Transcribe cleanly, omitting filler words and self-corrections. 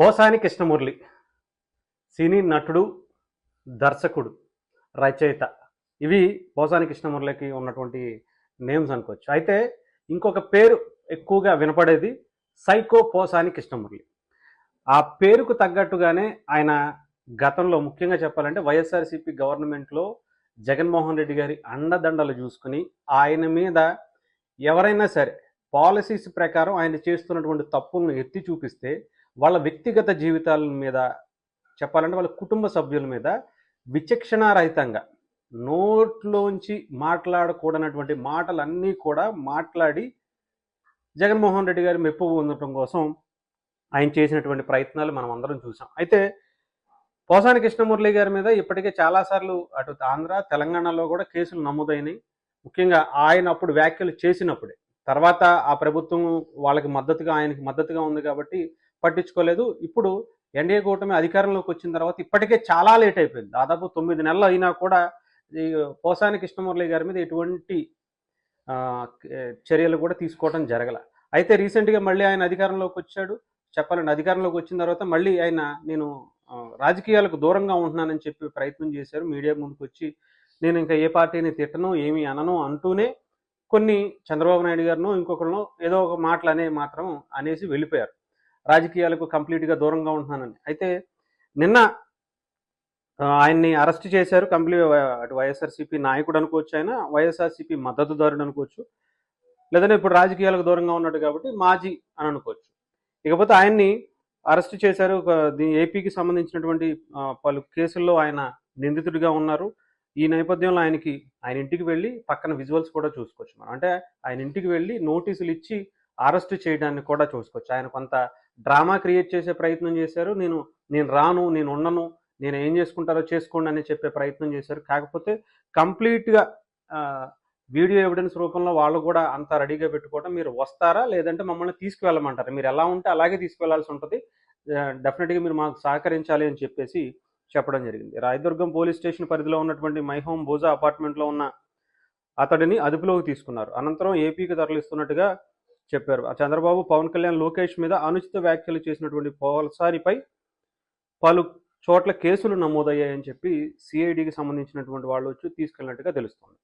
పోసాని కృష్ణమురళి సినీ నటుడు, దర్శకుడు, రచయిత. ఇవి పోసాని కృష్ణమురళికి ఉన్నటువంటి నేమ్స్ అనుకోవచ్చు. అయితే ఇంకొక పేరు ఎక్కువగా వినపడేది సైకో పోసాని కృష్ణమురళి. ఆ పేరుకు తగ్గట్టుగానే ఆయన గతంలో ముఖ్యంగా చెప్పాలంటే వైఎస్ఆర్సీపీ గవర్నమెంట్లో జగన్మోహన్ రెడ్డి గారి అండదండలు చూసుకుని ఆయన మీద ఎవరైనా సరే పాలసీస్ ప్రకారం ఆయన చేస్తున్నటువంటి తప్పులను ఎత్తి చూపిస్తే వాళ్ళ వ్యక్తిగత జీవితాల మీద చెప్పాలంటే వాళ్ళ కుటుంబ సభ్యుల మీద విచక్షణారహితంగా నోట్లోంచి మాట్లాడకూడనటువంటి మాటలన్నీ కూడా మాట్లాడి జగన్మోహన్ రెడ్డి గారి మెప్పు పొందడం కోసం ఆయన చేసినటువంటి ప్రయత్నాలు మనం అందరం చూసాం. అయితే పోసాని కృష్ణమురళి గారి మీద ఇప్పటికే చాలాసార్లు అటు ఆంధ్ర తెలంగాణలో కూడా కేసులు నమోదైనాయి. ముఖ్యంగా ఆయన అప్పుడు వ్యాఖ్యలు చేసినప్పుడే. తర్వాత ఆ ప్రభుత్వం వాళ్ళకి మద్దతుగా ఆయనకి మద్దతుగా ఉంది కాబట్టి పట్టించుకోలేదు. ఇప్పుడు ఎన్డీఏ కూటమి అధికారంలోకి వచ్చిన తర్వాత ఇప్పటికే చాలా లేట్ అయిపోయింది. దాదాపు 9 నెలలు అయినా కూడా ఈ పోసాని కృష్ణమురళి గారి మీద ఎటువంటి చర్యలు కూడా తీసుకోవడం జరగల. అయితే రీసెంట్గా మళ్ళీ ఆయన అధికారంలోకి వచ్చాడు. చెప్పాలంటే అధికారంలోకి వచ్చిన తర్వాత మళ్ళీ ఆయన నేను రాజకీయాలకు దూరంగా ఉంటున్నానని చెప్పి ప్రయత్నం చేశారు. మీడియా ముందుకు వచ్చి నేను ఇంకా ఏ పార్టీని తిట్టను, ఏమీ అనను అంటూనే కొన్ని చంద్రబాబు నాయుడు గారినో ఇంకొకరినో ఏదో ఒక మాటలు మాత్రం అనేసి వెళ్ళిపోయారు. రాజకీయాలకు కంప్లీట్గా దూరంగా ఉంటున్నానని. అయితే నిన్న ఆయన్ని అరెస్ట్ చేశారు. అటు వైఎస్ఆర్సీపీ నాయకుడు అనుకోవచ్చు, ఆయన వైఎస్ఆర్సీపీ మద్దతుదారుడు అనుకోవచ్చు, లేదంటే ఇప్పుడు రాజకీయాలకు దూరంగా ఉన్నాడు కాబట్టి మాజీ అని అనుకోవచ్చు. ఇకపోతే ఆయన్ని అరెస్ట్ చేశారు. ఏపీకి సంబంధించినటువంటి పలు కేసుల్లో ఆయన నిందితుడిగా ఉన్నారు. ఈ నేపథ్యంలో ఆయన ఇంటికి వెళ్ళి పక్కన విజువల్స్ కూడా చూసుకోవచ్చు మనం. అంటే ఆయన ఇంటికి వెళ్ళి నోటీసులు ఇచ్చి అరెస్ట్ చేయడాన్ని కూడా చూసుకోవచ్చు. ఆయన కొంత డ్రామా క్రియేట్ చేసే ప్రయత్నం చేశారు. నేను రాను, నేను ఉండను, నేను ఏం చేసుకుంటారో చేసుకోండి అని చెప్పే ప్రయత్నం చేశారు. కాకపోతే కంప్లీట్గా వీడియో ఎవిడెన్స్ రూపంలో వాళ్ళు కూడా అంతా రెడీగా పెట్టుకోవడం, మీరు వస్తారా లేదంటే మమ్మల్ని తీసుకువెళ్ళమంటారు, మీరు ఎలా ఉంటే అలాగే తీసుకువెళ్లాల్సి ఉంటుంది, డెఫినెట్గా మీరు మాకు సహకరించాలి అని చెప్పేసి చెప్పడం జరిగింది. రాయదుర్గం పోలీస్ స్టేషన్ పరిధిలో ఉన్నటువంటి మై హోమ్ బోజా అపార్ట్మెంట్లో ఉన్న అతడిని అదుపులోకి తీసుకున్నారు. అనంతరం ఏపీకి తరలిస్తున్నట్టుగా చెప్పారు. చంద్రబాబు, పవన్ కళ్యాణ్, లోకేష్ మీద అనుచిత వ్యాఖ్యలు చేసినటువంటి పోసానిపై పలు చోట్ల కేసులు నమోదయ్యాయని చెప్పి సిఐడికి సంబంధించినటువంటి వాళ్ళు వచ్చి తీసుకెళ్ళినట్టుగా తెలుస్తోంది.